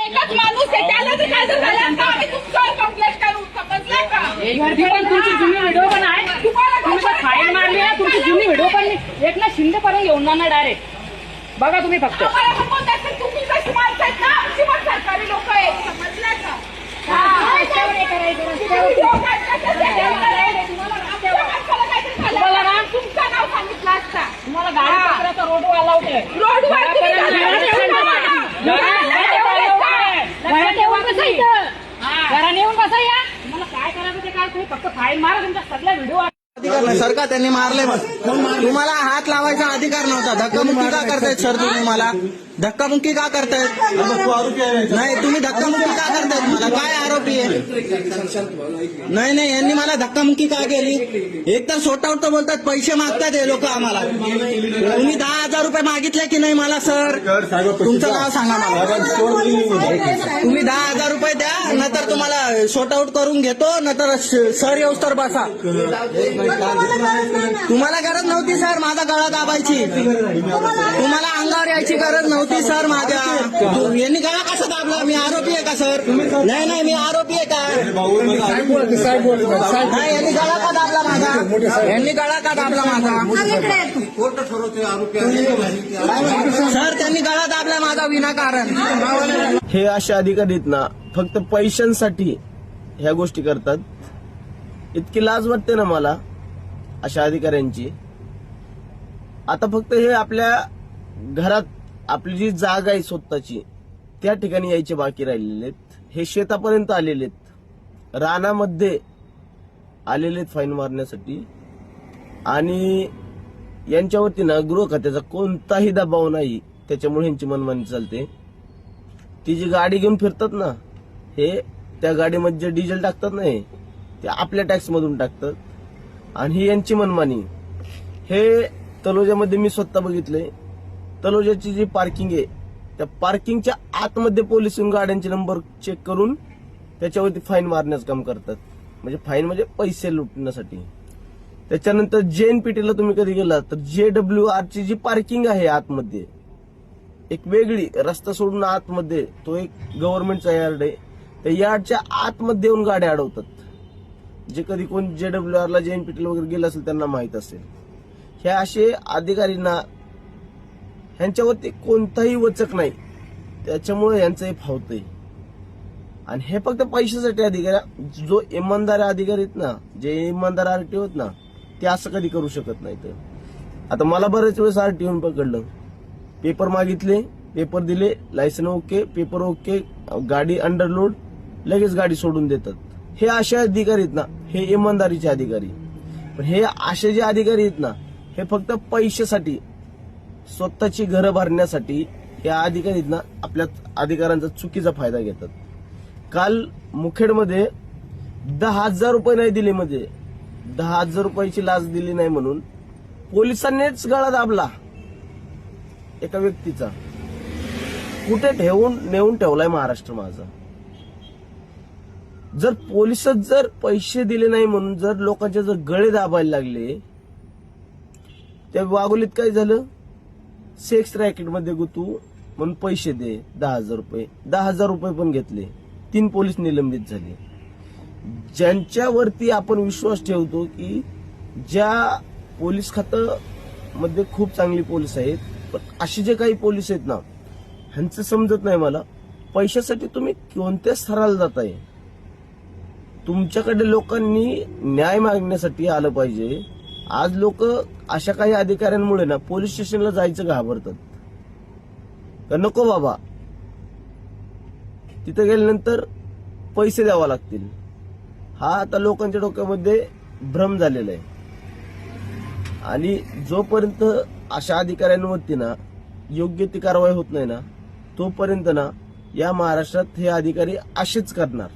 एकच माणूस आहे, त्याला जर काय जर झालं तर आम्ही तुमच्यावर कंप्लेंट करू, समजलं का? तुमची जुनी व्हिडिओ पण आहे, तुम्ही जर फाईल मारली आहे तुमची जुनी व्हिडिओ पण एकनाथ शिंदे पर्यंत येऊन जाणार डायरेक्ट. बघा तुम्ही फक्त आम्हाला पण बोलतात की तुम्ही कशी माणसं आहेत ना, आमची पण सरकारी लोक आहेत, समजलं का? तुम्हाला तुमचं नाव सांगितलं असता. तुम्हाला गाडी पत्राचा रोड अलाउड आहे. रोडवर घरात येऊन बसा इथं. घरात येऊन बसा या. तुम्हाला काय करायचं ते काय, तुम्ही फक्त फाईल मारा, तुमच्या सगळ्या व्हिडिओ अधिकार नाही सर का त्यांनी मारले मग तुम्हाला हात लावायचा अधिकार नव्हता. धक्कामुक्की का करतायत सर तुम्ही मला? धक्कामुक्की का करतायत? नाही तुम्ही धक्कामुक्की का करतायत मला? काय आरोपी आहे? नाही यांनी मला धक्कामुक्की का केली? एक तर शॉर्टआउट तर बोलतात, पैसे मागतात हे लोक आम्हाला. तुम्ही 10,000 रुपये मागितले की नाही मला सर? तुमचं नाव सांगा मला. तुम्ही 10,000 रुपये द्या, नंतर तुम्हाला शॉर्टआउट करून घेतो, नंतर सर येऊस तर बसा. तुम्हाला गरज नव्हती सर माझा गळा दाबायची, तुम्हाला अंगावर यायची गरज नव्हती सर माझ्या. यांनी गळा कसा दाबला? मी आरोपी आहे का सर? नाही मी आरोपी आहे का? नाही यांनी गळा का दाबला माझा? यांनी गळा का दाबला माझा? सर त्यांनी गळा दाबला माझा विनाकारण. हे असे अधिकारी आहेत ना, फक्त पैशांसाठी ह्या गोष्टी करतात. इतकी लाज वाटते ना मला अशा अधिकाऱ्यांची. आता फक्त हे आपल्या घरात आपली जी जागा आहे स्वतःची त्या ठिकाणी यायचे बाकी राहिलेले आहेत. हे शेतापर्यंत आलेले आहेत, रानामध्ये आलेले आहेत फाईन मारण्यासाठी. आणि यांच्यावरती ना गृह खात्याचा कोणताही दबाव नाही, त्याच्यामुळे यांची मनमानी चालते. ती जी गाडी घेऊन फिरतात ना, हे त्या गाडीमध्ये जे डिझेल टाकतात ना, ते आपल्या टॅक्स मधून टाकतात. आणि ही यांची मनमानी. हे तलोजामध्ये मी स्वतः बघितलंय. तलोजाची जी पार्किंग आहे त्या पार्किंगच्या आतमध्ये पोलीस येऊन गाड्यांचे नंबर चेक करून त्याच्यावरती फाईन मारण्याचं काम करतात. म्हणजे फाईन म्हणजे पैसे लुटण्यासाठी. त्याच्यानंतर JNPT ला तुम्ही कधी गेला तर JWR ची जी पार्किंग आहे आतमध्ये, एक वेगळी रस्ता सोडून आतमध्ये, तो एक गव्हर्नमेंटचा यार्ड आहे, त्या यार्डच्या आतमध्ये येऊन गाड्या अडवतात. जे कधी कोण JWR ला JNPT ला वगैरे गेलं असेल त्यांना माहित असेल. हे असे अधिकारींना ह्यांच्यावरती कोणताही वचक नाही, त्याच्यामुळे यांचं हे फावतंय. आणि हे फक्त पैशासाठी अधिकारी, जो इमानदार अधिकारी आहेत ना, जे इमानदार RTO आहेत ना, ते असं कधी करू शकत नाहीत. आता मला बरेच वेळेस RTO पकडलं, पेपर मागितले, पेपर दिले, लायसन ओके, पेपर ओके, गाडी अंडरलोड, लगेच गाडी सोडून देतात. हे असे अधिकारी आहेत ना, हे इमानदारीचे अधिकारी. पण हे असे जे अधिकारी आहेत ना, हे फक्त पैशासाठी, स्वतःची घरं भरण्यासाठी हे अधिकारी आहेत ना, आपल्या अधिकारांचा चुकीचा फायदा घेतात. काल मुखेडमध्ये 10,000 रुपये नाही दिले, म्हणजे 10,000 रुपयाची लाच दिली नाही म्हणून पोलिसांनीच गळा दाबला एका व्यक्तीचा. कुठे नेऊन ठेवलाय महाराष्ट्र माझा? जर पोलिसच जर पैसे दिले नाही म्हणून जर लोकांचे जर गळे दाबायला लागले, त्या वाघोलीत काय झालं? सेक्स रॅकेटमध्ये गुतू म्हणून पैसे दे 10,000 रुपये. 10,000 रुपये पण घेतले, 3 पोलीस निलंबित झाले. ज्यांच्यावरती आपण विश्वास ठेवतो की ज्या पोलीस खात्यामध्ये खूप चांगली पोलीस आहेत, पण असे जे काही पोलीस आहेत ना, ह्यांचं समजत नाही मला. पैशासाठी तुम्ही कोणत्या स्तराला जाताय? तुमच्याकडे लोकांनी न्याय मागण्यासाठी आलं पाहिजे. आज लोक अशा काही अधिकाऱ्यांमुळे ना पोलीस स्टेशनला जायचं घाबरतात. का नको बाबा, तिथे गेल्यानंतर पैसे द्यावा लागतील. हा आता लोकांच्या डोक्यामध्ये भ्रम झालेला आहे. आणि जोपर्यंत अशा अधिकाऱ्यांवरती ना योग्य ती कारवाई होत नाही ना, तोपर्यंत ना या महाराष्ट्रात हे अधिकारी असेच करणार.